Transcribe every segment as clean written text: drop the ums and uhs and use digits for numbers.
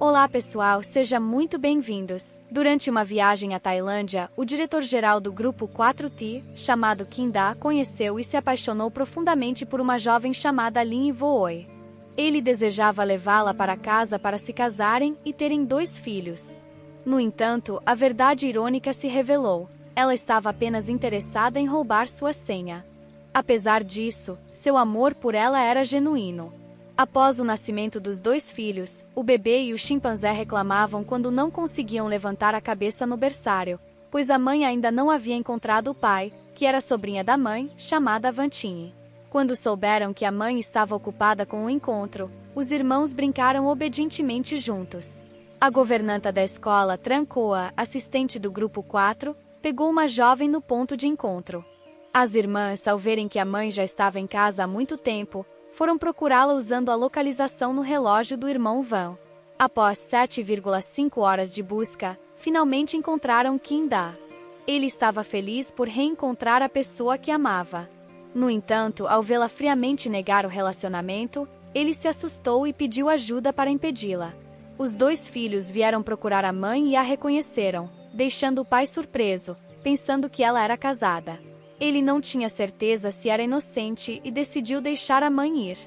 Olá pessoal, sejam muito bem-vindos. Durante uma viagem à Tailândia, o diretor-geral do Grupo 4T, chamado Kim Da, conheceu e se apaixonou profundamente por uma jovem chamada Lin Vooi. Ele desejava levá-la para casa para se casarem e terem 2 filhos. No entanto, a verdade irônica se revelou. Ela estava apenas interessada em roubar sua senha. Apesar disso, seu amor por ela era genuíno. Após o nascimento dos 2 filhos, o bebê e o chimpanzé reclamavam quando não conseguiam levantar a cabeça no berçário, pois a mãe ainda não havia encontrado o pai, que era sobrinha da mãe, chamada Vantine. Quando souberam que a mãe estava ocupada com o encontro, os irmãos brincaram obedientemente juntos. A governanta da escola, Trancoa, assistente do grupo 4, pegou uma jovem no ponto de encontro. As irmãs, ao verem que a mãe já estava em casa há muito tempo, foram procurá-la usando a localização no relógio do irmão Van. Após 7,5 horas de busca, finalmente encontraram Kim Da. Ele estava feliz por reencontrar a pessoa que amava. No entanto, ao vê-la friamente negar o relacionamento, ele se assustou e pediu ajuda para impedi-la. Os 2 filhos vieram procurar a mãe e a reconheceram, deixando o pai surpreso, pensando que ela era casada. Ele não tinha certeza se era inocente e decidiu deixar a mãe ir.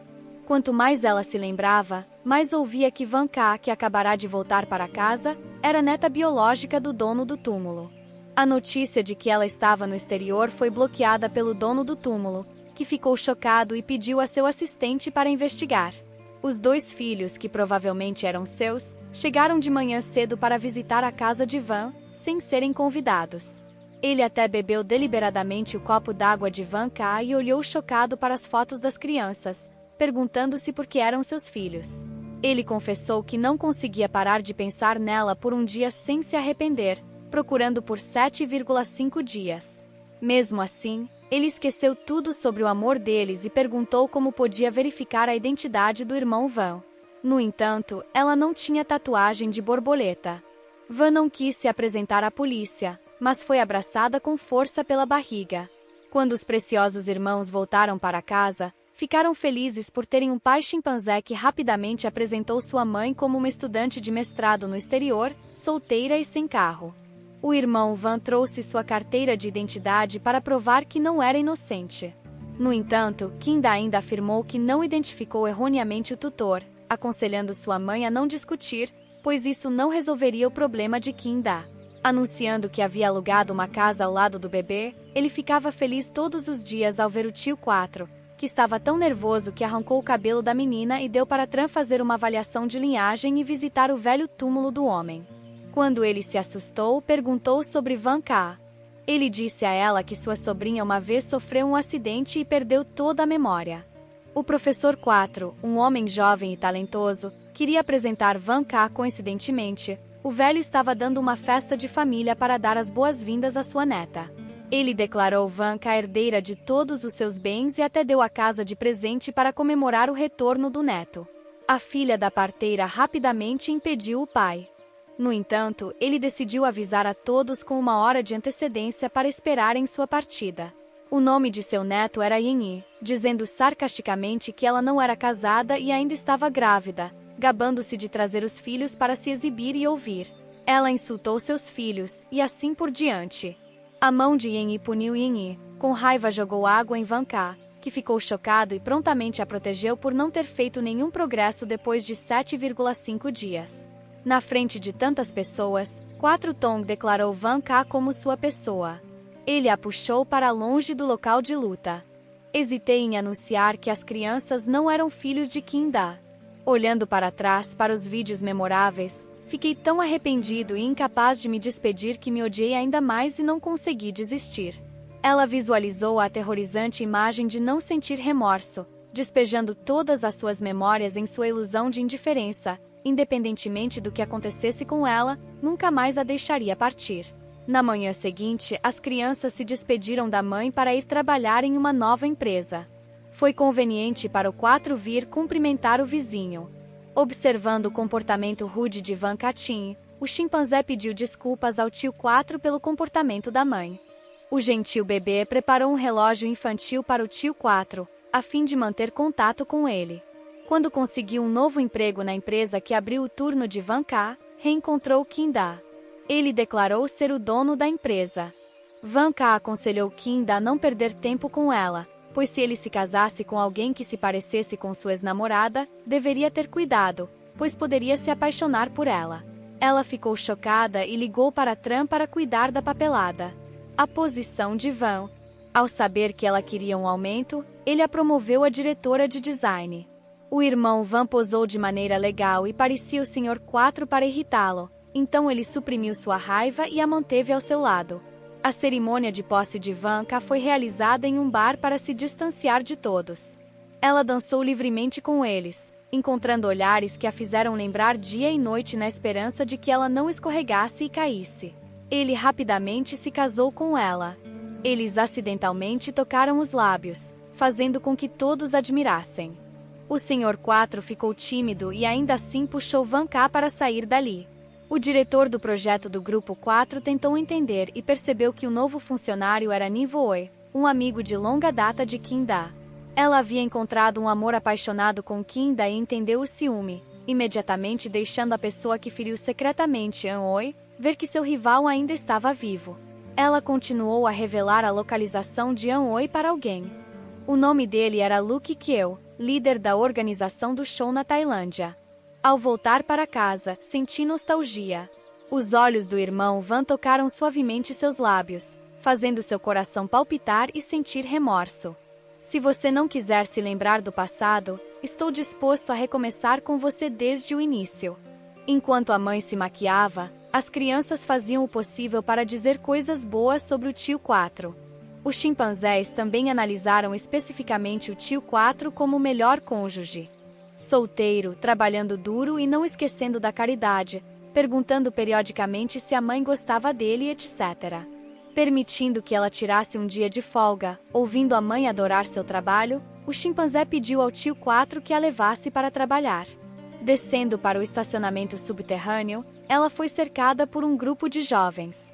Quanto mais ela se lembrava, mais ouvia que Van Ka, que acabará de voltar para casa, era neta biológica do dono do túmulo. A notícia de que ela estava no exterior foi bloqueada pelo dono do túmulo, que ficou chocado e pediu a seu assistente para investigar. Os 2 filhos, que provavelmente eram seus, chegaram de manhã cedo para visitar a casa de Van, sem serem convidados. Ele até bebeu deliberadamente o copo d'água de Van Ka e olhou chocado para as fotos das crianças, perguntando-se por que eram seus filhos. Ele confessou que não conseguia parar de pensar nela por um dia sem se arrepender, procurando por 7,5 dias. Mesmo assim, ele esqueceu tudo sobre o amor deles e perguntou como podia verificar a identidade do irmão Van. No entanto, ela não tinha tatuagem de borboleta. Van não quis se apresentar à polícia, mas foi abraçada com força pela barriga. Quando os preciosos irmãos voltaram para casa, ficaram felizes por terem um pai chimpanzé que rapidamente apresentou sua mãe como uma estudante de mestrado no exterior, solteira e sem carro. O irmão Van trouxe sua carteira de identidade para provar que não era inocente. No entanto, Kim Da ainda afirmou que não identificou erroneamente o tutor, aconselhando sua mãe a não discutir, pois isso não resolveria o problema de Kim Da. Anunciando que havia alugado uma casa ao lado do bebê, ele ficava feliz todos os dias ao ver o tio 4, que estava tão nervoso que arrancou o cabelo da menina e deu para Tran fazer uma avaliação de linhagem e visitar o velho túmulo do homem. Quando ele se assustou, perguntou sobre Van Ka. Ele disse a ela que sua sobrinha uma vez sofreu um acidente e perdeu toda a memória. O professor 4, um homem jovem e talentoso, queria apresentar Van Ka coincidentemente. O velho estava dando uma festa de família para dar as boas-vindas à sua neta. Ele declarou Van Ka herdeira de todos os seus bens e até deu a casa de presente para comemorar o retorno do neto. A filha da parteira rapidamente impediu o pai. No entanto, ele decidiu avisar a todos com 1 hora de antecedência para esperarem sua partida. O nome de seu neto era Yin, dizendo sarcasticamente que ela não era casada e ainda estava grávida, gabando-se de trazer os filhos para se exibir e ouvir. Ela insultou seus filhos, e assim por diante. A mão de Yin puniu Yin, com raiva jogou água em Van Ka, que ficou chocado e prontamente a protegeu por não ter feito nenhum progresso depois de 7,5 dias. Na frente de tantas pessoas, 4 Tong declarou Van Ka como sua pessoa. Ele a puxou para longe do local de luta. Hesitei em anunciar que as crianças não eram filhos de Kim Da. Olhando para trás para os vídeos memoráveis, fiquei tão arrependido e incapaz de me despedir que me odiei ainda mais e não consegui desistir. Ela visualizou a aterrorizante imagem de não sentir remorso, despejando todas as suas memórias em sua ilusão de indiferença. Independentemente do que acontecesse com ela, nunca mais a deixaria partir. Na manhã seguinte, as crianças se despediram da mãe para ir trabalhar em uma nova empresa. Foi conveniente para o 4 vir cumprimentar o vizinho. Observando o comportamento rude de Van Ka-tin, o chimpanzé pediu desculpas ao tio 4 pelo comportamento da mãe. O gentil bebê preparou um relógio infantil para o tio 4, a fim de manter contato com ele. Quando conseguiu um novo emprego na empresa que abriu o turno de Van Ka, reencontrou Kim-da. Ele declarou ser o dono da empresa. Van Ka aconselhou Kim-da a não perder tempo com ela, pois se ele se casasse com alguém que se parecesse com sua ex-namorada, deveria ter cuidado, pois poderia se apaixonar por ela. Ela ficou chocada e ligou para Tran para cuidar da papelada. A posição de Van. Ao saber que ela queria um aumento, ele a promoveu a diretora de design. O irmão Van posou de maneira legal e parecia o Sr. 4 para irritá-lo, então ele suprimiu sua raiva e a manteve ao seu lado. A cerimônia de posse de Van Ka foi realizada em um bar para se distanciar de todos. Ela dançou livremente com eles, encontrando olhares que a fizeram lembrar dia e noite na esperança de que ela não escorregasse e caísse. Ele rapidamente se casou com ela. Eles acidentalmente tocaram os lábios, fazendo com que todos admirassem. O Sr. 4 ficou tímido e ainda assim puxou Van Ka para sair dali. O diretor do projeto do Grupo 4 tentou entender e percebeu que o novo funcionário era Nivoe, um amigo de longa data de Kim-da. Ela havia encontrado um amor apaixonado com Kim-da e entendeu o ciúme, imediatamente deixando a pessoa que feriu secretamente An-oi ver que seu rival ainda estava vivo. Ela continuou a revelar a localização de An-oi para alguém. O nome dele era Luke Kyo, líder da organização do show na Tailândia. Ao voltar para casa, senti nostalgia. Os olhos do irmão Van tocaram suavemente seus lábios, fazendo seu coração palpitar e sentir remorso. Se você não quiser se lembrar do passado, estou disposto a recomeçar com você desde o início. Enquanto a mãe se maquiava, as crianças faziam o possível para dizer coisas boas sobre o tio 4. Os chimpanzés também analisaram especificamente o tio 4 como o melhor cônjuge. Solteiro, trabalhando duro e não esquecendo da caridade, perguntando periodicamente se a mãe gostava dele, etc. Permitindo que ela tirasse um dia de folga, ouvindo a mãe adorar seu trabalho, o chimpanzé pediu ao tio 4 que a levasse para trabalhar. Descendo para o estacionamento subterrâneo, ela foi cercada por um grupo de jovens.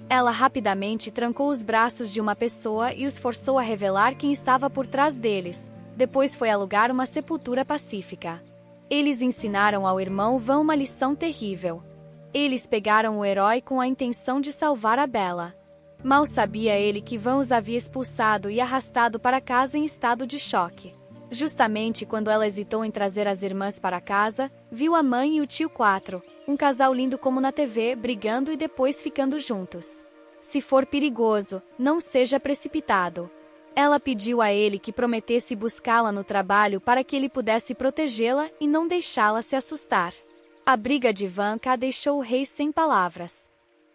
Ela rapidamente trancou os braços de uma pessoa e os forçou a revelar quem estava por trás deles. Depois foi alugar uma sepultura pacífica. Eles ensinaram ao irmão Van uma lição terrível. Eles pegaram o herói com a intenção de salvar a Bela. Mal sabia ele que Van os havia expulsado e arrastado para casa em estado de choque. Justamente quando ela hesitou em trazer as irmãs para casa, viu a mãe e o tio 4, um casal lindo como na TV, brigando e depois ficando juntos. Se for perigoso, não seja precipitado. Ela pediu a ele que prometesse buscá-la no trabalho para que ele pudesse protegê-la e não deixá-la se assustar. A briga de Van Ka deixou o rei sem palavras.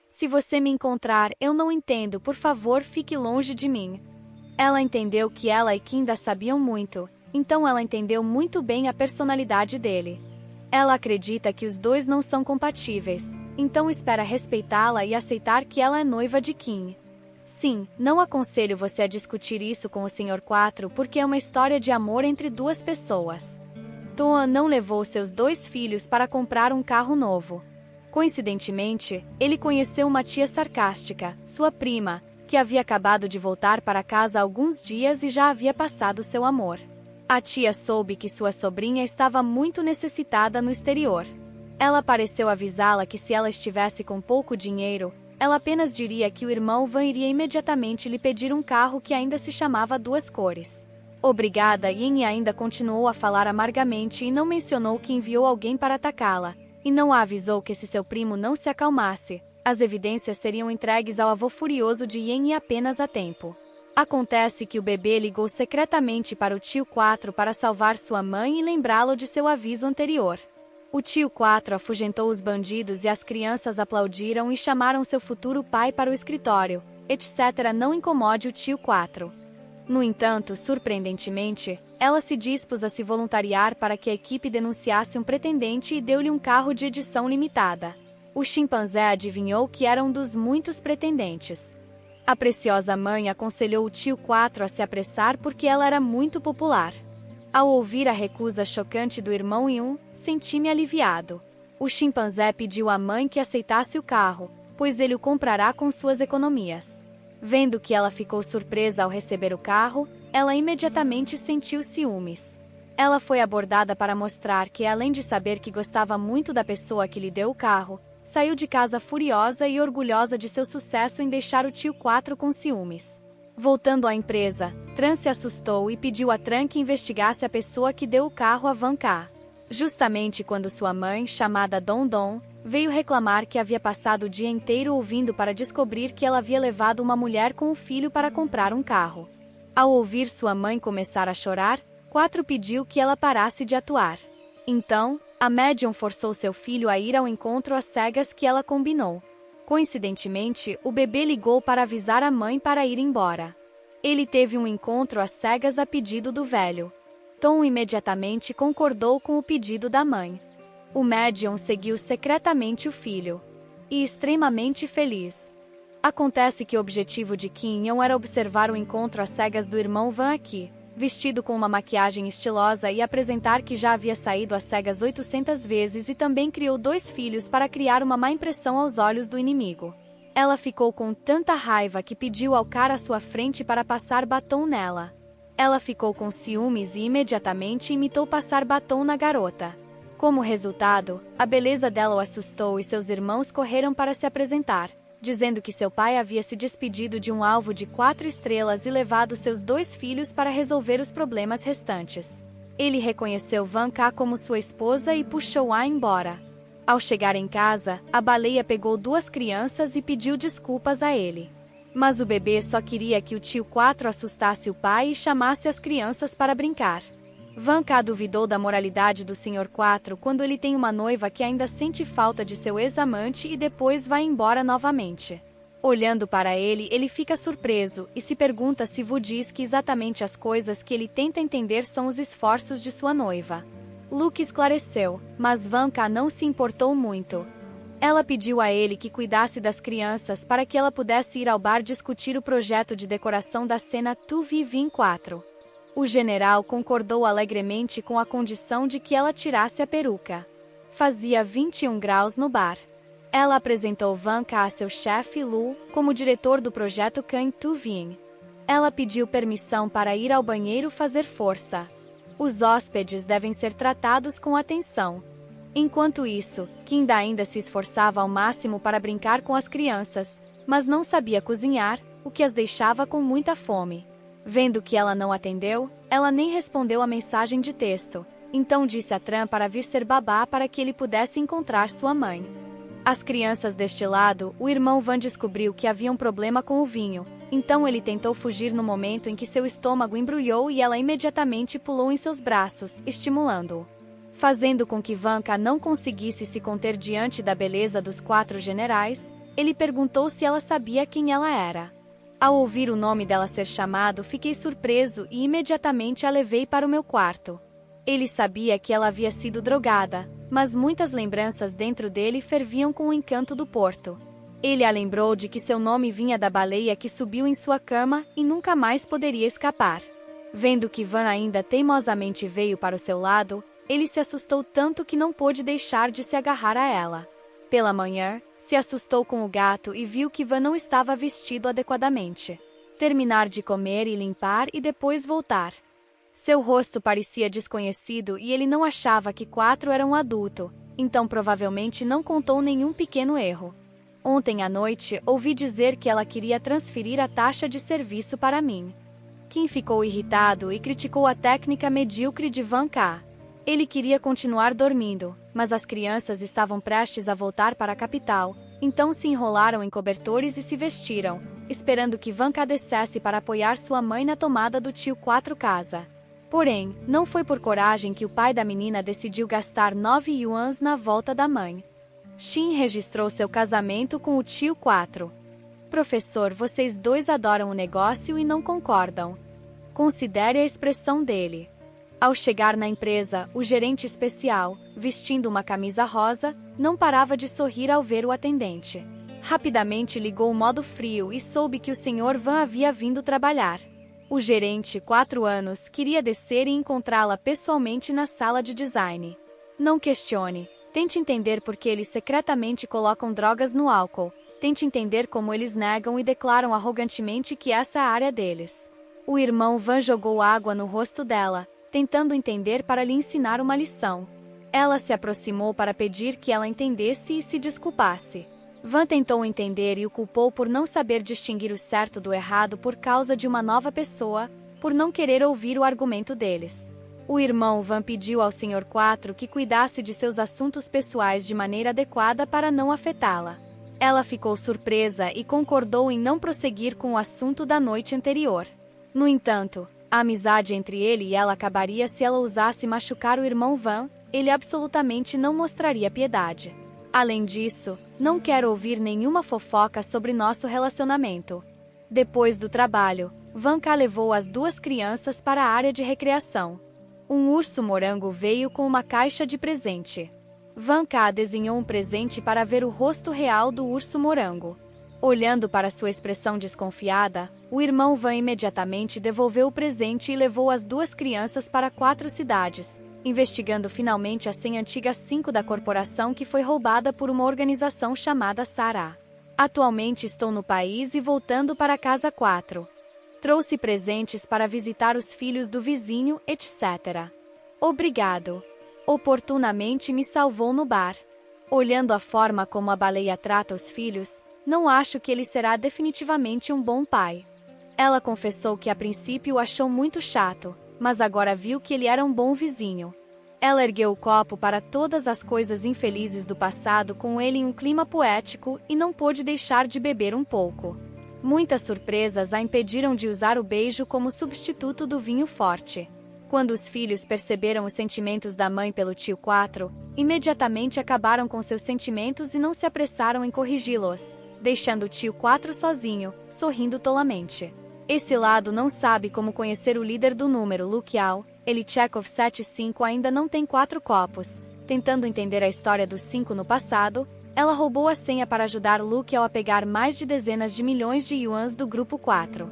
Se você me encontrar, eu não entendo, por favor, fique longe de mim. Ela entendeu que ela e Kim-da sabiam muito, então ela entendeu muito bem a personalidade dele. Ela acredita que os dois não são compatíveis, então espera respeitá-la e aceitar que ela é noiva de Kim. Sim, não aconselho você a discutir isso com o Sr. 4 porque é uma história de amor entre duas pessoas. Toan não levou seus 2 filhos para comprar um carro novo. Coincidentemente, ele conheceu uma tia sarcástica, sua prima, que havia acabado de voltar para casa há alguns dias e já havia passado seu amor. A tia soube que sua sobrinha estava muito necessitada no exterior. Ela pareceu avisá-la que se ela estivesse com pouco dinheiro, ela apenas diria que o irmão Van iria imediatamente lhe pedir um carro que ainda se chamava 2 cores. Obrigada, Yin ainda continuou a falar amargamente e não mencionou que enviou alguém para atacá-la, e não a avisou que se seu primo não se acalmasse, as evidências seriam entregues ao avô furioso de Yin apenas a tempo. Acontece que o bebê ligou secretamente para o tio 4 para salvar sua mãe e lembrá-lo de seu aviso anterior. O tio 4 afugentou os bandidos e as crianças aplaudiram e chamaram seu futuro pai para o escritório, etc. Não incomode o tio 4. No entanto, surpreendentemente, ela se dispôs a se voluntariar para que a equipe denunciasse um pretendente e deu-lhe um carro de edição limitada. O chimpanzé adivinhou que era um dos muitos pretendentes. A preciosa mãe aconselhou o tio 4 a se apressar porque ela era muito popular. Ao ouvir a recusa chocante do irmão Yun, senti-me aliviado. O chimpanzé pediu à mãe que aceitasse o carro, pois ele o comprará com suas economias. Vendo que ela ficou surpresa ao receber o carro, ela imediatamente sentiu ciúmes. Ela foi abordada para mostrar que, além de saber que gostava muito da pessoa que lhe deu o carro, saiu de casa furiosa e orgulhosa de seu sucesso em deixar o tio 4 com ciúmes. Voltando à empresa, Tran se assustou e pediu a Tran que investigasse a pessoa que deu o carro a Van K. Justamente quando sua mãe, chamada Dom Dom, veio reclamar que havia passado o dia inteiro ouvindo para descobrir que ela havia levado uma mulher com o filho para comprar um carro. Ao ouvir sua mãe começar a chorar, 4 pediu que ela parasse de atuar. Então, a médium forçou seu filho a ir ao encontro às cegas que ela combinou. Coincidentemente, o bebê ligou para avisar a mãe para ir embora. Ele teve um encontro às cegas a pedido do velho. Tom imediatamente concordou com o pedido da mãe. O médium seguiu secretamente o filho. E extremamente feliz. Acontece que o objetivo de Kim Yeon era observar o encontro às cegas do irmão Van aqui, vestido com uma maquiagem estilosa e apresentar que já havia saído às cegas 800 vezes e também criou 2 filhos para criar uma má impressão aos olhos do inimigo. Ela ficou com tanta raiva que pediu ao cara à sua frente para passar batom nela. Ela ficou com ciúmes e imediatamente imitou passar batom na garota. Como resultado, a beleza dela o assustou e seus irmãos correram para se apresentar, dizendo que seu pai havia se despedido de um alvo de 4 estrelas e levado seus 2 filhos para resolver os problemas restantes. Ele reconheceu Van K como sua esposa e puxou-a embora. Ao chegar em casa, a baleia pegou 2 crianças e pediu desculpas a ele. Mas o bebê só queria que o tio 4 assustasse o pai e chamasse as crianças para brincar. Van K duvidou da moralidade do Sr. 4 quando ele tem uma noiva que ainda sente falta de seu ex-amante e depois vai embora novamente. Olhando para ele, ele fica surpreso e se pergunta se Vu diz que exatamente as coisas que ele tenta entender são os esforços de sua noiva. Luke esclareceu, mas Van K não se importou muito. Ela pediu a ele que cuidasse das crianças para que ela pudesse ir ao bar discutir o projeto de decoração da cena Tuvivin 4. O general concordou alegremente com a condição de que ela tirasse a peruca. Fazia 21 graus no bar. Ela apresentou Van K a seu chefe Lu como diretor do projeto Can Tuvin. Ela pediu permissão para ir ao banheiro fazer força. Os hóspedes devem ser tratados com atenção. Enquanto isso, Kinda ainda se esforçava ao máximo para brincar com as crianças, mas não sabia cozinhar, o que as deixava com muita fome. Vendo que ela não atendeu, ela nem respondeu a mensagem de texto, então disse a Tran para vir ser babá para que ele pudesse encontrar sua mãe. As crianças deste lado, o irmão Van descobriu que havia um problema com o vinho, então ele tentou fugir no momento em que seu estômago embrulhou e ela imediatamente pulou em seus braços, estimulando-o. Fazendo com que Van K não conseguisse se conter diante da beleza dos 4 generais, ele perguntou se ela sabia quem ela era. Ao ouvir o nome dela ser chamado, fiquei surpreso e imediatamente a levei para o meu quarto. Ele sabia que ela havia sido drogada, mas muitas lembranças dentro dele ferviam com o encanto do porto. Ele a lembrou de que seu nome vinha da baleia que subiu em sua cama e nunca mais poderia escapar. Vendo que Van ainda teimosamente veio para o seu lado, ele se assustou tanto que não pôde deixar de se agarrar a ela. Pela manhã, se assustou com o gato e viu que Van não estava vestido adequadamente. Terminar de comer e limpar e depois voltar. Seu rosto parecia desconhecido e ele não achava que 4 era um adulto, então provavelmente não contou nenhum pequeno erro. Ontem à noite, ouvi dizer que ela queria transferir a taxa de serviço para mim. Kim ficou irritado e criticou a técnica medíocre de Van K. Ele queria continuar dormindo, mas as crianças estavam prestes a voltar para a capital, então se enrolaram em cobertores e se vestiram, esperando que Van K descesse para apoiar sua mãe na tomada do tio 4 casa. Porém, não foi por coragem que o pai da menina decidiu gastar 9 yuans na volta da mãe. Shin registrou seu casamento com o tio 4. Professor, vocês 2 adoram o negócio e não concordam. Considere a expressão dele. Ao chegar na empresa, o gerente especial, vestindo uma camisa rosa, não parava de sorrir ao ver o atendente. Rapidamente ligou o modo frio e soube que o Sr. Van havia vindo trabalhar. O gerente, 4 anos, queria descer e encontrá-la pessoalmente na sala de design. Não questione. Tente entender por que eles secretamente colocam drogas no álcool. Tente entender como eles negam e declaram arrogantemente que essa é a área deles. O irmão Van jogou água no rosto dela, tentando entender para lhe ensinar uma lição. Ela se aproximou para pedir que ela entendesse e se desculpasse. Van tentou entender e o culpou por não saber distinguir o certo do errado por causa de uma nova pessoa, por não querer ouvir o argumento deles. O irmão Van pediu ao Sr. 4 que cuidasse de seus assuntos pessoais de maneira adequada para não afetá-la. Ela ficou surpresa e concordou em não prosseguir com o assunto da noite anterior. No entanto, a amizade entre ele e ela acabaria se ela ousasse machucar o irmão Van, ele absolutamente não mostraria piedade. Além disso, não quero ouvir nenhuma fofoca sobre nosso relacionamento. Depois do trabalho, Van Ka levou as duas crianças para a área de recreação. Um urso morango veio com uma caixa de presente. Van Ka desenhou um presente para ver o rosto real do urso morango. Olhando para sua expressão desconfiada, o irmão Van imediatamente devolveu o presente e levou as duas crianças para 4 cidades, investigando finalmente a senha antiga 5 da corporação que foi roubada por uma organização chamada Sarah. Atualmente estou no país e voltando para casa 4. Trouxe presentes para visitar os filhos do vizinho, etc. Obrigado. Oportunamente me salvou no bar. Olhando a forma como a baleia trata os filhos, não acho que ele será definitivamente um bom pai. Ela confessou que a princípio o achou muito chato, mas agora viu que ele era um bom vizinho. Ela ergueu o copo para todas as coisas infelizes do passado com ele em um clima poético e não pôde deixar de beber um pouco. Muitas surpresas a impediram de usar o beijo como substituto do vinho forte. Quando os filhos perceberam os sentimentos da mãe pelo tio 4, imediatamente acabaram com seus sentimentos e não se apressaram em corrigi-los, deixando o tio 4 sozinho, sorrindo tolamente. Esse lado não sabe como conhecer o líder do número Lukiao, ele Chekhov 75 ainda não tem 4 copos. Tentando entender a história dos 5 no passado, ela roubou a senha para ajudar Lukiao a pegar mais de dezenas de milhões de yuans do grupo 4.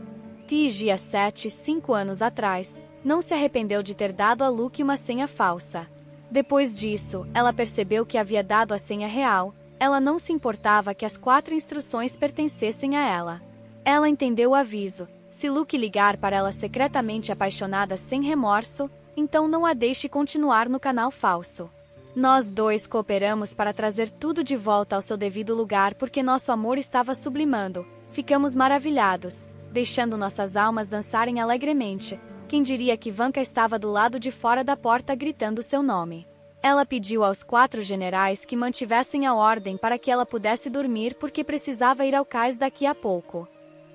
Tijia 7, 5 anos atrás, não se arrependeu de ter dado a Luke uma senha falsa. Depois disso, ela percebeu que havia dado a senha real. Ela não se importava que as 4 instruções pertencessem a ela. Ela entendeu o aviso. Se Luke ligar para ela secretamente apaixonada sem remorso, então não a deixe continuar no canal falso. Nós dois cooperamos para trazer tudo de volta ao seu devido lugar porque nosso amor estava sublimando. Ficamos maravilhados, deixando nossas almas dançarem alegremente. Quem diria que Van Ka estava do lado de fora da porta gritando seu nome. Ela pediu aos 4 generais que mantivessem a ordem para que ela pudesse dormir porque precisava ir ao cais daqui a pouco.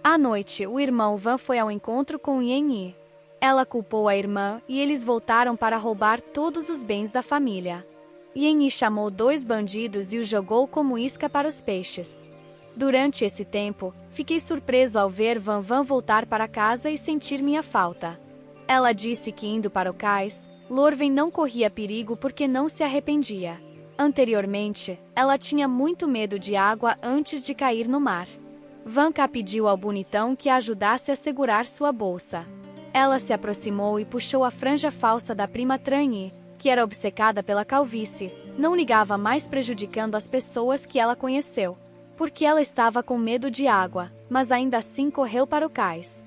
À noite, o irmão Van foi ao encontro com Yen Yi. Ela culpou a irmã e eles voltaram para roubar todos os bens da família. Yen Yi chamou 2 bandidos e os jogou como isca para os peixes. Durante esse tempo, fiquei surpreso ao ver Van voltar para casa e sentir minha falta. Ela disse que indo para o cais, Lorven não corria perigo porque não se arrependia. Anteriormente, ela tinha muito medo de água antes de cair no mar. Van Ka pediu ao bonitão que a ajudasse a segurar sua bolsa. Ela se aproximou e puxou a franja falsa da prima Tran Yi, que era obcecada pela calvície, não ligava mais prejudicando as pessoas que ela conheceu, porque ela estava com medo de água, mas ainda assim correu para o cais.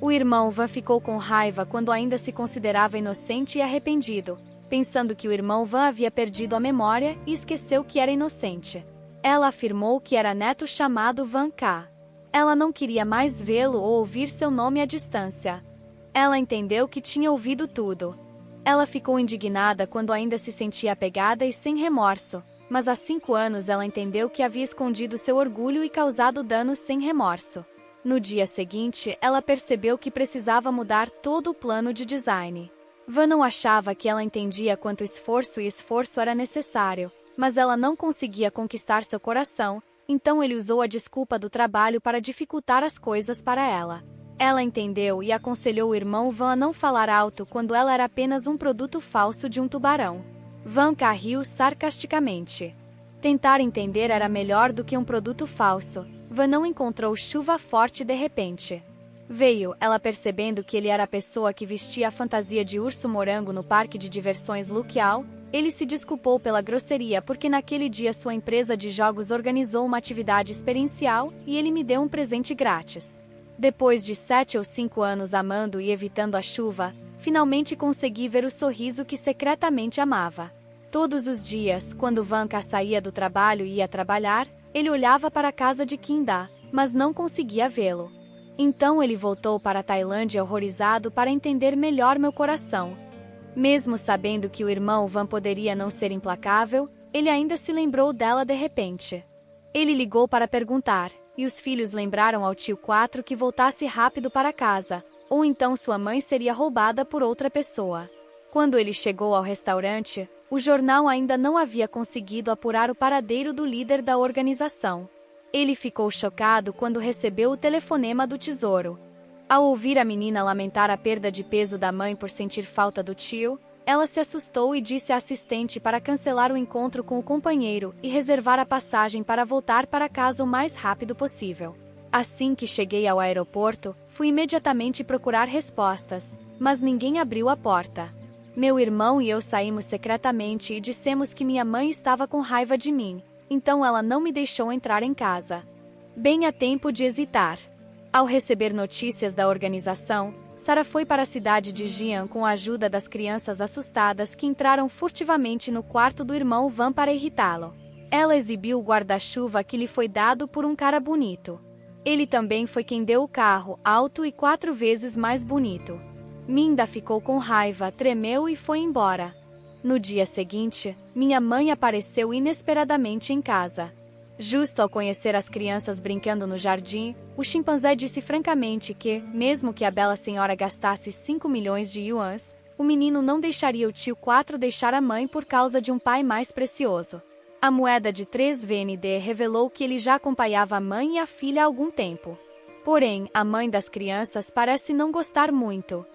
O irmão Van ficou com raiva quando ainda se considerava inocente e arrependido, pensando que o irmão Van havia perdido a memória e esqueceu que era inocente. Ela afirmou que era neto chamado Van Ka. Ela não queria mais vê-lo ou ouvir seu nome à distância. Ela entendeu que tinha ouvido tudo. Ela ficou indignada quando ainda se sentia apegada e sem remorso, mas há 5 anos ela entendeu que havia escondido seu orgulho e causado danos sem remorso. No dia seguinte, ela percebeu que precisava mudar todo o plano de design. Van não achava que ela entendia quanto esforço era necessário, mas ela não conseguia conquistar seu coração, então ele usou a desculpa do trabalho para dificultar as coisas para ela. Ela entendeu e aconselhou o irmão Van a não falar alto quando ela era apenas um produto falso de um tubarão. Van Ka riu sarcasticamente. Tentar entender era melhor do que um produto falso. Van não encontrou chuva forte de repente. Veio, ela percebendo que ele era a pessoa que vestia a fantasia de urso morango no parque de diversões Lukiao. Ele se desculpou pela grosseria porque naquele dia sua empresa de jogos organizou uma atividade experiencial e ele me deu um presente grátis. Depois de 7 ou 5 anos amando e evitando a chuva, finalmente consegui ver o sorriso que secretamente amava. Todos os dias, quando Vanka saía do trabalho e ia trabalhar, ele olhava para a casa de Kinda, mas não conseguia vê-lo. Então ele voltou para a Tailândia horrorizado para entender melhor meu coração. Mesmo sabendo que o irmão Van poderia não ser implacável, ele ainda se lembrou dela de repente. Ele ligou para perguntar, e os filhos lembraram ao tio 4 que voltasse rápido para casa, ou então sua mãe seria roubada por outra pessoa. Quando ele chegou ao restaurante, o jornal ainda não havia conseguido apurar o paradeiro do líder da organização. Ele ficou chocado quando recebeu o telefonema do tesouro. Ao ouvir a menina lamentar a perda de peso da mãe por sentir falta do tio, ela se assustou e disse à assistente para cancelar o encontro com o companheiro e reservar a passagem para voltar para casa o mais rápido possível. Assim que cheguei ao aeroporto, fui imediatamente procurar respostas, mas ninguém abriu a porta. Meu irmão e eu saímos secretamente e dissemos que minha mãe estava com raiva de mim, então ela não me deixou entrar em casa. Bem a tempo de hesitar. Ao receber notícias da organização, Sara foi para a cidade de Jian com a ajuda das crianças assustadas que entraram furtivamente no quarto do irmão Van para irritá-lo. Ela exibiu o guarda-chuva que lhe foi dado por um cara bonito. Ele também foi quem deu o carro, alto e 4 vezes mais bonito. Minda ficou com raiva, tremeu e foi embora. No dia seguinte, minha mãe apareceu inesperadamente em casa. Justo ao conhecer as crianças brincando no jardim, o chimpanzé disse francamente que, mesmo que a bela senhora gastasse 5 milhões de yuans, o menino não deixaria o tio 4 deixar a mãe por causa de um pai mais precioso. A moeda de 3 VND revelou que ele já acompanhava a mãe e a filha há algum tempo. Porém, a mãe das crianças parece não gostar muito.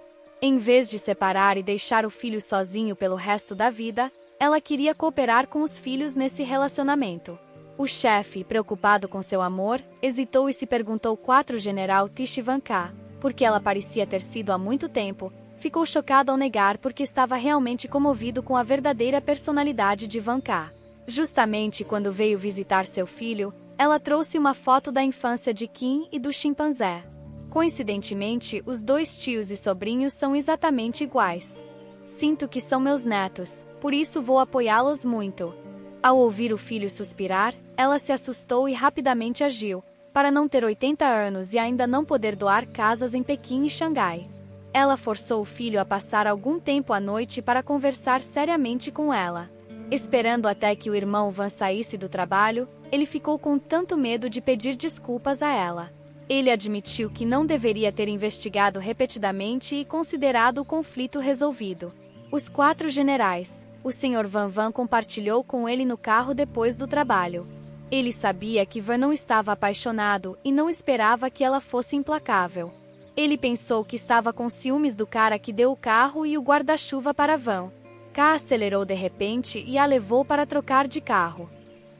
Em vez de separar e deixar o filho sozinho pelo resto da vida, ela queria cooperar com os filhos nesse relacionamento. O chefe, preocupado com seu amor, hesitou e se perguntou 4 General Tish Vanka, porque ela parecia ter sido há muito tempo, ficou chocado ao negar porque estava realmente comovido com a verdadeira personalidade de Vanka. Justamente quando veio visitar seu filho, ela trouxe uma foto da infância de Kim e do chimpanzé. Coincidentemente, os 2 tios e sobrinhos são exatamente iguais. Sinto que são meus netos, por isso vou apoiá-los muito. Ao ouvir o filho suspirar, ela se assustou e rapidamente agiu, para não ter 80 anos e ainda não poder doar casas em Pequim e Xangai. Ela forçou o filho a passar algum tempo à noite para conversar seriamente com ela. Esperando até que o irmão Van saísse do trabalho, ele ficou com tanto medo de pedir desculpas a ela. Ele admitiu que não deveria ter investigado repetidamente e considerado o conflito resolvido. Os 4 generais, o Sr. Van compartilhou com ele no carro depois do trabalho. Ele sabia que Van não estava apaixonado e não esperava que ela fosse implacável. Ele pensou que estava com ciúmes do cara que deu o carro e o guarda-chuva para Van. K acelerou de repente e a levou para trocar de carro.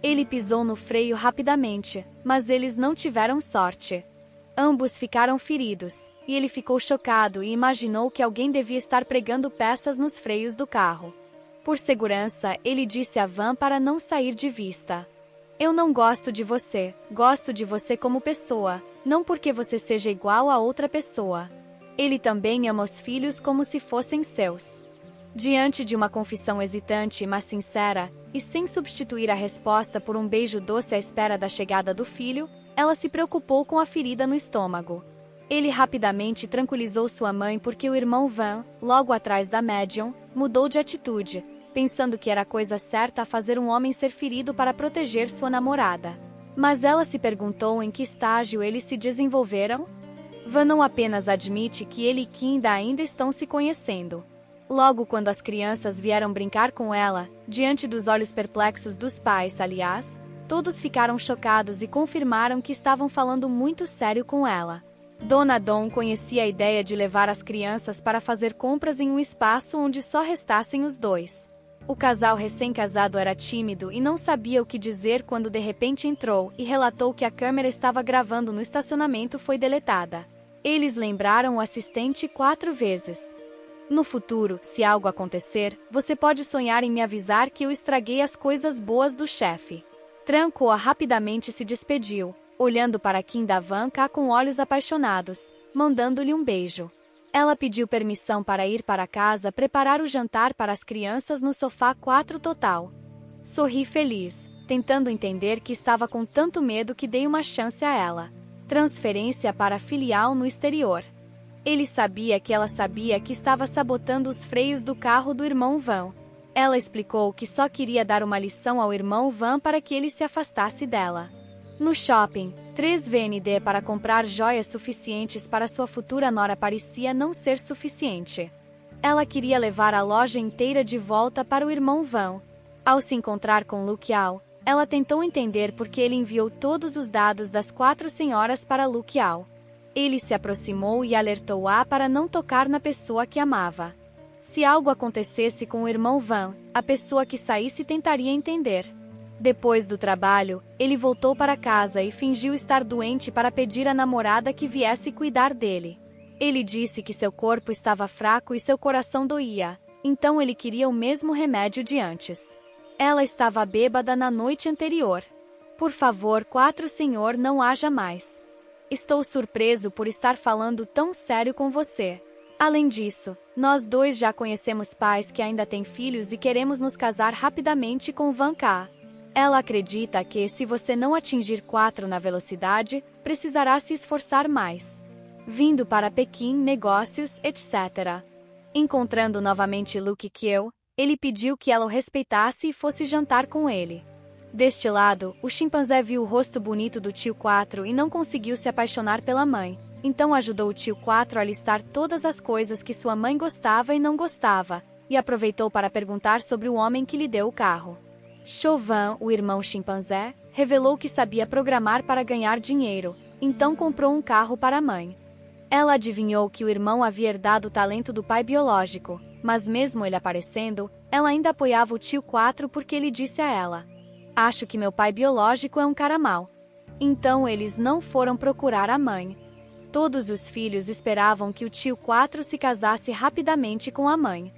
Ele pisou no freio rapidamente, mas eles não tiveram sorte. Ambos ficaram feridos, e ele ficou chocado e imaginou que alguém devia estar pregando peças nos freios do carro. Por segurança, ele disse a Van para não sair de vista. Eu não gosto de você como pessoa, não porque você seja igual a outra pessoa. Ele também ama os filhos como se fossem seus. Diante de uma confissão hesitante, mas sincera, e sem substituir a resposta por um beijo doce à espera da chegada do filho, ela se preocupou com a ferida no estômago. Ele rapidamente tranquilizou sua mãe porque o irmão Van, logo atrás da médium, mudou de atitude, pensando que era a coisa certa a fazer um homem ser ferido para proteger sua namorada. Mas ela se perguntou em que estágio eles se desenvolveram. Van não apenas admite que ele e Kinda ainda estão se conhecendo. Logo quando as crianças vieram brincar com ela, diante dos olhos perplexos dos pais, aliás, todos ficaram chocados e confirmaram que estavam falando muito sério com ela. Dona Dom conhecia a ideia de levar as crianças para fazer compras em um espaço onde só restassem os 2. O casal recém-casado era tímido e não sabia o que dizer quando de repente entrou e relatou que a câmera estava gravando no estacionamento foi deletada. Eles lembraram o assistente 4 vezes. No futuro, se algo acontecer, você pode sonhar em me avisar que eu estraguei as coisas boas do chefe. Trancoa rapidamente se despediu, olhando para Kim da Van Ka com olhos apaixonados, mandando-lhe um beijo. Ela pediu permissão para ir para casa preparar o jantar para as crianças no sofá 4 total. Sorri feliz, tentando entender que estava com tanto medo que dei uma chance a ela. Transferência para a filial no exterior. Ele sabia que ela sabia que estava sabotando os freios do carro do irmão Van. Ela explicou que só queria dar uma lição ao irmão Van para que ele se afastasse dela. No shopping, 3 VND para comprar joias suficientes para sua futura nora parecia não ser suficiente. Ela queria levar a loja inteira de volta para o irmão Van. Ao se encontrar com Lu Qiao, ela tentou entender por que ele enviou todos os dados das 4 senhoras para Lu Qiao. Ele se aproximou e alertou-a para não tocar na pessoa que amava. Se algo acontecesse com o irmão Van, a pessoa que saísse tentaria entender. Depois do trabalho, ele voltou para casa e fingiu estar doente para pedir à namorada que viesse cuidar dele. Ele disse que seu corpo estava fraco e seu coração doía, então ele queria o mesmo remédio de antes. Ela estava bêbada na noite anterior. Por favor, 4 senhor, não haja mais. Estou surpreso por estar falando tão sério com você. Além disso, nós 2 já conhecemos pais que ainda têm filhos e queremos nos casar rapidamente com Van Ka. Ela acredita que, se você não atingir 4 na velocidade, precisará se esforçar mais. Vindo para Pequim, negócios, etc. Encontrando novamente Lu Qiao, ele pediu que ela o respeitasse e fosse jantar com ele. Deste lado, o chimpanzé viu o rosto bonito do tio 4 e não conseguiu se apaixonar pela mãe, então ajudou o tio 4 a listar todas as coisas que sua mãe gostava e não gostava, e aproveitou para perguntar sobre o homem que lhe deu o carro. Chauvin, o irmão chimpanzé, revelou que sabia programar para ganhar dinheiro, então comprou um carro para a mãe. Ela adivinhou que o irmão havia herdado o talento do pai biológico, mas mesmo ele aparecendo, ela ainda apoiava o tio 4 porque ele disse a ela: "Acho que meu pai biológico é um cara mau." Então eles não foram procurar a mãe. Todos os filhos esperavam que o tio 4 se casasse rapidamente com a mãe.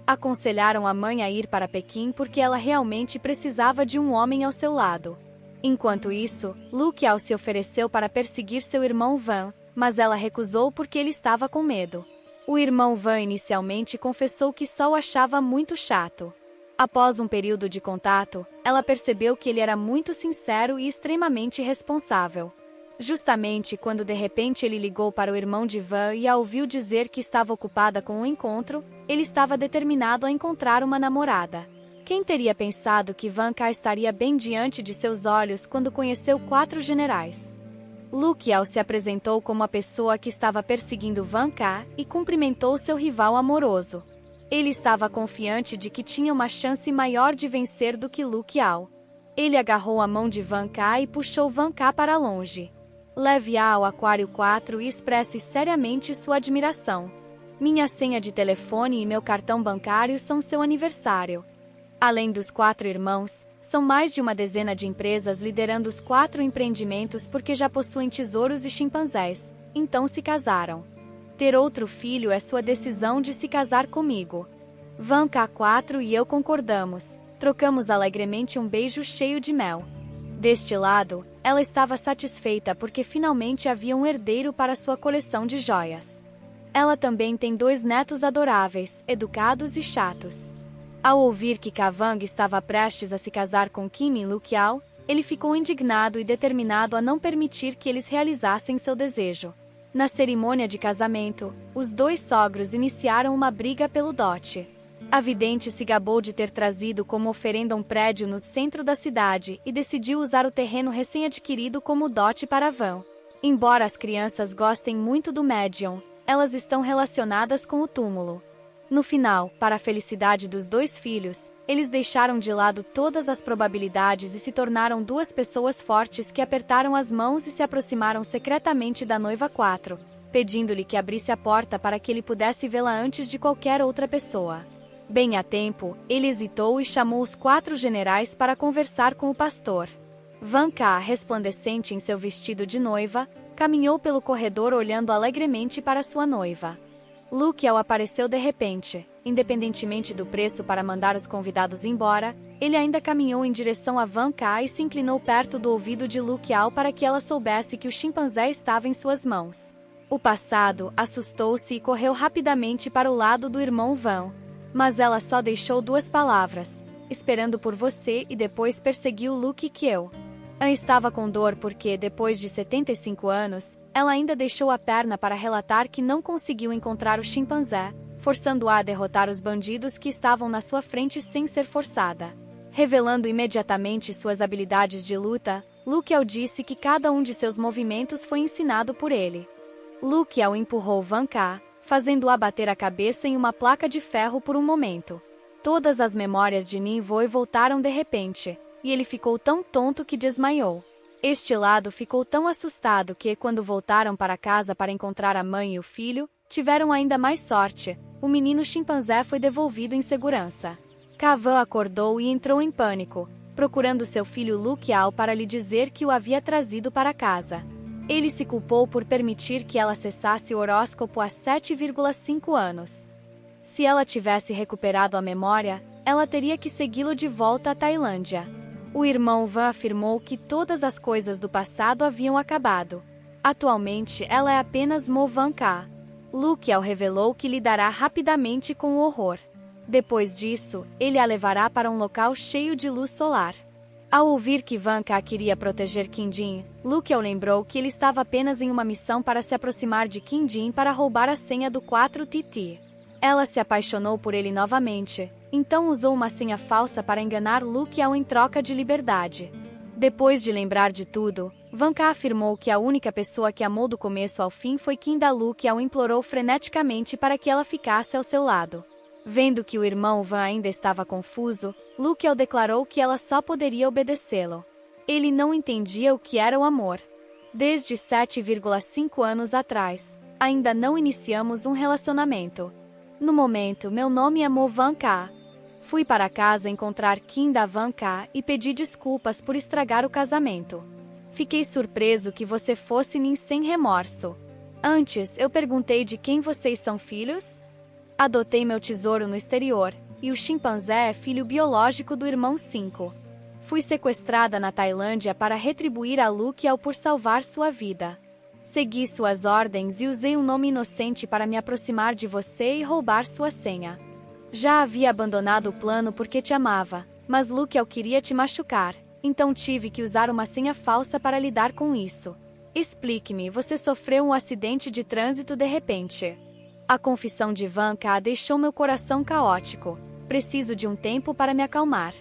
Aconselharam a mãe a ir para Pequim porque ela realmente precisava de um homem ao seu lado. Enquanto isso, Lu Qiao se ofereceu para perseguir seu irmão Van, mas ela recusou porque ele estava com medo. O irmão Van inicialmente confessou que só o achava muito chato. Após um período de contato, ela percebeu que ele era muito sincero e extremamente responsável. Justamente quando de repente ele ligou para o irmão de Van e a ouviu dizer que estava ocupada com um encontro, ele estava determinado a encontrar uma namorada. Quem teria pensado que Van Ka estaria bem diante de seus olhos quando conheceu 4 generais? Lu Qiao se apresentou como a pessoa que estava perseguindo Van Ka e cumprimentou seu rival amoroso. Ele estava confiante de que tinha uma chance maior de vencer do que Lu Qiao. Ele agarrou a mão de Van Ka e puxou Van Ka para longe. Leve-a ao Aquário 4 e expresse seriamente sua admiração. Minha senha de telefone e meu cartão bancário são seu aniversário. Além dos 4 irmãos, são mais de uma dezena de empresas liderando os 4 empreendimentos porque já possuem tesouros e chimpanzés, então se casaram. Ter outro filho é sua decisão de se casar comigo. Van Ka 4 e eu concordamos. Trocamos alegremente um beijo cheio de mel. Deste lado, ela estava satisfeita porque finalmente havia um herdeiro para sua coleção de joias. Ela também tem 2 netos adoráveis, educados e chatos. Ao ouvir que Kavang estava prestes a se casar com Kim Lu Qiao, ele ficou indignado e determinado a não permitir que eles realizassem seu desejo. Na cerimônia de casamento, os 2 sogros iniciaram uma briga pelo dote. A vidente se gabou de ter trazido como oferenda um prédio no centro da cidade e decidiu usar o terreno recém-adquirido como dote para Van. Embora as crianças gostem muito do médium, elas estão relacionadas com o túmulo. No final, para a felicidade dos 2 filhos, eles deixaram de lado todas as probabilidades e se tornaram 2 pessoas fortes que apertaram as mãos e se aproximaram secretamente da noiva 4, pedindo-lhe que abrisse a porta para que ele pudesse vê-la antes de qualquer outra pessoa. Bem a tempo, ele hesitou e chamou os 4 generais para conversar com o pastor. Van Ka, resplandecente em seu vestido de noiva, caminhou pelo corredor olhando alegremente para sua noiva. Luke apareceu de repente. Independentemente do preço para mandar os convidados embora, ele ainda caminhou em direção a Van Ka e se inclinou perto do ouvido de Luke para que ela soubesse que o chimpanzé estava em suas mãos. O passado assustou-se e correu rapidamente para o lado do irmão Van. Mas ela só deixou 2 palavras: esperando por você, e depois perseguiu Luke Kiel. Anne estava com dor porque, depois de 75 anos, ela ainda deixou a perna para relatar que não conseguiu encontrar o chimpanzé, forçando-a a derrotar os bandidos que estavam na sua frente sem ser forçada. Revelando imediatamente suas habilidades de luta, Luke disse que cada um de seus movimentos foi ensinado por ele. Luke empurrou Van Ka, fazendo-a bater a cabeça em uma placa de ferro por um momento. Todas as memórias de Ninvoy voltaram de repente, e ele ficou tão tonto que desmaiou. Este lado ficou tão assustado que, quando voltaram para casa para encontrar a mãe e o filho, tiveram ainda mais sorte. O menino chimpanzé foi devolvido em segurança. Kavan acordou e entrou em pânico, procurando seu filho Luke para lhe dizer que o havia trazido para casa. Ele se culpou por permitir que ela acessasse o horóscopo há 7,5 anos. Se ela tivesse recuperado a memória, ela teria que segui-lo de volta à Tailândia. O irmão Van afirmou que todas as coisas do passado haviam acabado. Atualmente, ela é apenas Mo Van Ka. Luke revelou que lidará rapidamente com o horror. Depois disso, ele a levará para um local cheio de luz solar. Ao ouvir que Van Ka queria proteger Kim Jin, Luke lembrou que ele estava apenas em uma missão para se aproximar de Kim Jin para roubar a senha do 4TT. Ela se apaixonou por ele novamente, então usou uma senha falsa para enganar Luke em troca de liberdade. Depois de lembrar de tudo, Van Ka afirmou que a única pessoa que amou do começo ao fim foi Kim da. Luke implorou freneticamente para que ela ficasse ao seu lado. Vendo que o irmão Van ainda estava confuso, Luke declarou que ela só poderia obedecê-lo. Ele não entendia o que era o amor. Desde 7,5 anos atrás, ainda não iniciamos um relacionamento. No momento, meu nome é Mo Van Ka. Fui para casa encontrar Kim da Van Ka e pedi desculpas por estragar o casamento. Fiquei surpreso que você fosse sem remorso. Antes, eu perguntei de quem vocês são filhos? Adotei meu tesouro no exterior, e o chimpanzé é filho biológico do irmão 5. Fui sequestrada na Tailândia para retribuir a Luke por salvar sua vida. Segui suas ordens e usei um nome inocente para me aproximar de você e roubar sua senha. Já havia abandonado o plano porque te amava, mas Luke queria te machucar, então tive que usar uma senha falsa para lidar com isso. Explique-me, você sofreu um acidente de trânsito de repente. A confissão de Van Ka deixou meu coração caótico. Preciso de um tempo para me acalmar.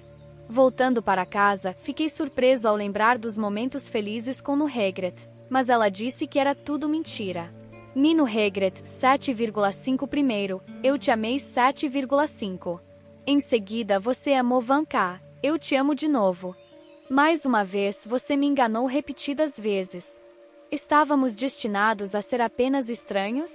Voltando para casa, fiquei surpreso ao lembrar dos momentos felizes com Nuregret, mas ela disse que era tudo mentira. Nino Regret 7,5 primeiro, eu te amei 7,5. Em seguida você amou Van Ka, eu te amo de novo. Mais uma vez você me enganou repetidas vezes. Estávamos destinados a ser apenas estranhos?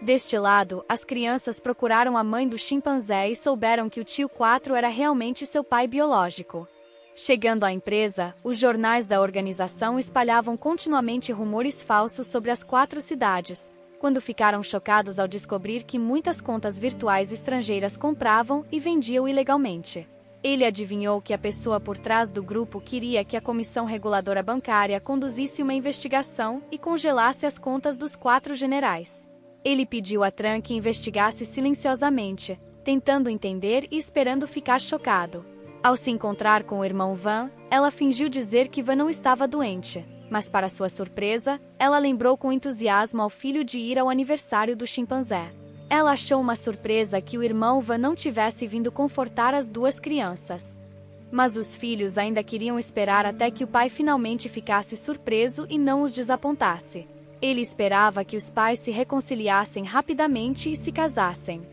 Deste lado, as crianças procuraram a mãe do chimpanzé e souberam que o tio 4 era realmente seu pai biológico. Chegando à empresa, os jornais da organização espalhavam continuamente rumores falsos sobre as 4 cidades, quando ficaram chocados ao descobrir que muitas contas virtuais estrangeiras compravam e vendiam ilegalmente. Ele adivinhou que a pessoa por trás do grupo queria que a Comissão Reguladora Bancária conduzisse uma investigação e congelasse as contas dos 4 generais. Ele pediu a Tran que investigasse silenciosamente, tentando entender e esperando ficar chocado. Ao se encontrar com o irmão Van, ela fingiu dizer que Van não estava doente, mas para sua surpresa, ela lembrou com entusiasmo ao filho de ir ao aniversário do chimpanzé. Ela achou uma surpresa que o irmão Van não tivesse vindo confortar as 2 crianças. Mas os filhos ainda queriam esperar até que o pai finalmente ficasse surpreso e não os desapontasse. Ele esperava que os pais se reconciliassem rapidamente e se casassem.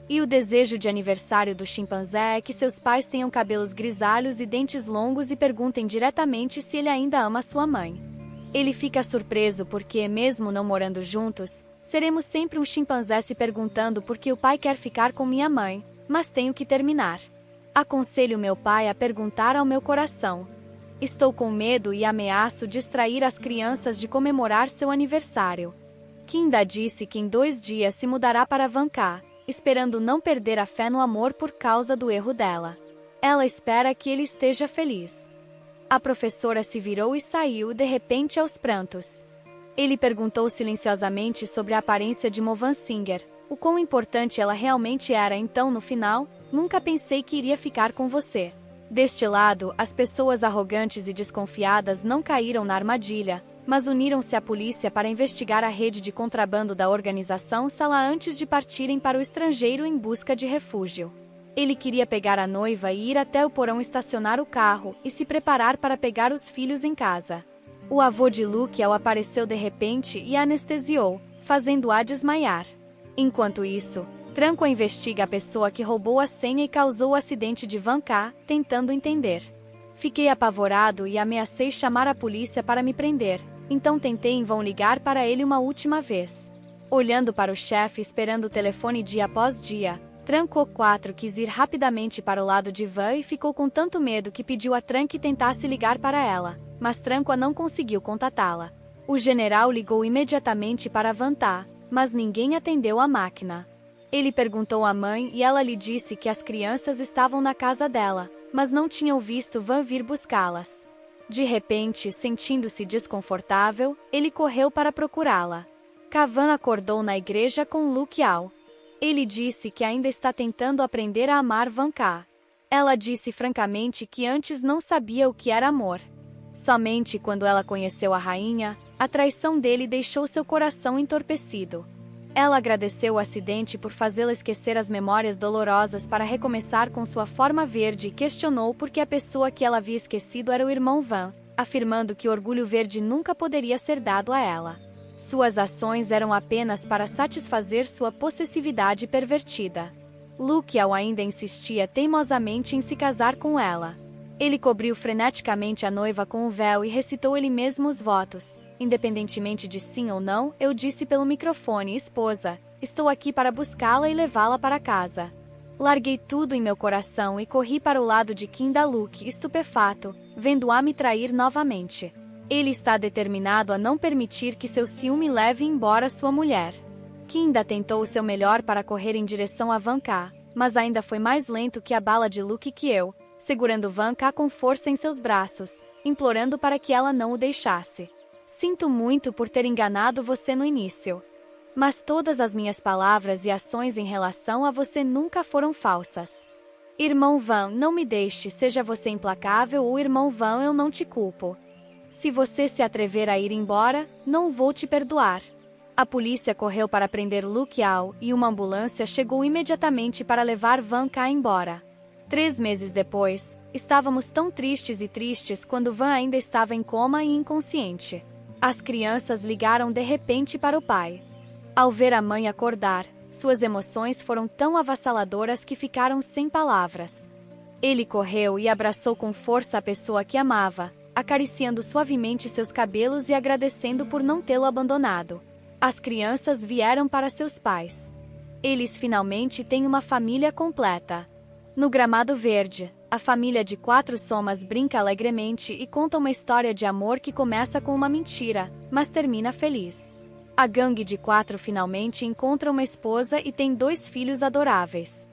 E o desejo de aniversário do chimpanzé é que seus pais tenham cabelos grisalhos e dentes longos e perguntem diretamente se ele ainda ama sua mãe. Ele fica surpreso porque, mesmo não morando juntos, seremos sempre um chimpanzé se perguntando por que o pai quer ficar com minha mãe, mas tenho que terminar. Aconselho meu pai a perguntar ao meu coração. Estou com medo e ameaço distrair as crianças de comemorar seu aniversário. Kinda disse que em 2 dias se mudará para Vanka, esperando não perder a fé no amor por causa do erro dela. Ela espera que ele esteja feliz. A professora se virou e saiu de repente aos prantos. Ele perguntou silenciosamente sobre a aparência de Movansinger, o quão importante ela realmente era. Então no final, nunca pensei que iria ficar com você. Deste lado, as pessoas arrogantes e desconfiadas não caíram na armadilha, mas uniram-se à polícia para investigar a rede de contrabando da organização Sala antes de partirem para o estrangeiro em busca de refúgio. Ele queria pegar a noiva e ir até o porão estacionar o carro e se preparar para pegar os filhos em casa. O avô de Luke apareceu de repente e a anestesiou, fazendo-a desmaiar. Enquanto isso, Tranco investiga a pessoa que roubou a senha e causou o acidente de Vanka, tentando entender. Fiquei apavorado e ameacei chamar a polícia para me prender, então tentei em vão ligar para ele uma última vez. Olhando para o chefe esperando o telefone dia após dia, Tranco 4 quis ir rapidamente para o lado de Van e ficou com tanto medo que pediu a Tran que tentasse ligar para ela, mas Tranco não conseguiu contatá-la. O general ligou imediatamente para Vantá, mas ninguém atendeu a máquina. Ele perguntou à mãe e ela lhe disse que as crianças estavam na casa dela, mas não tinham visto Van vir buscá-las. De repente, sentindo-se desconfortável, ele correu para procurá-la. Kavan acordou na igreja com Luke Al. Ele disse que ainda está tentando aprender a amar Vanka. Ela disse francamente que antes não sabia o que era amor. Somente quando ela conheceu a rainha, a traição dele deixou seu coração entorpecido. Ela agradeceu o acidente por fazê-la esquecer as memórias dolorosas para recomeçar com sua forma verde e questionou por que a pessoa que ela havia esquecido era o irmão Van, afirmando que o orgulho verde nunca poderia ser dado a ela. Suas ações eram apenas para satisfazer sua possessividade pervertida. Luke ainda insistia teimosamente em se casar com ela. Ele cobriu freneticamente a noiva com o véu e recitou ele mesmo os votos. Independentemente de sim ou não, eu disse pelo microfone: esposa, estou aqui para buscá-la e levá-la para casa. Larguei tudo em meu coração e corri para o lado de Kinda Luke, estupefato, vendo-a me trair novamente. Ele está determinado a não permitir que seu ciúme leve embora sua mulher. Kinda tentou o seu melhor para correr em direção a Vanka, mas ainda foi mais lento que a bala de Luke que eu, segurando Vanka com força em seus braços, implorando para que ela não o deixasse. Sinto muito por ter enganado você no início. Mas todas as minhas palavras e ações em relação a você nunca foram falsas. Irmão Van, não me deixe, seja você implacável ou irmão Van, eu não te culpo. Se você se atrever a ir embora, não vou te perdoar. A polícia correu para prender Luke Al e uma ambulância chegou imediatamente para levar Vanka embora. 3 meses depois, estávamos tão tristes quando Van ainda estava em coma e inconsciente. As crianças ligaram de repente para o pai. Ao ver a mãe acordar, suas emoções foram tão avassaladoras que ficaram sem palavras. Ele correu e abraçou com força a pessoa que amava, acariciando suavemente seus cabelos e agradecendo por não tê-lo abandonado. As crianças vieram para seus pais. Eles finalmente têm uma família completa. No gramado verde, a família de 4 somas brinca alegremente e conta uma história de amor que começa com uma mentira, mas termina feliz. A gangue de 4 finalmente encontra uma esposa e tem 2 filhos adoráveis.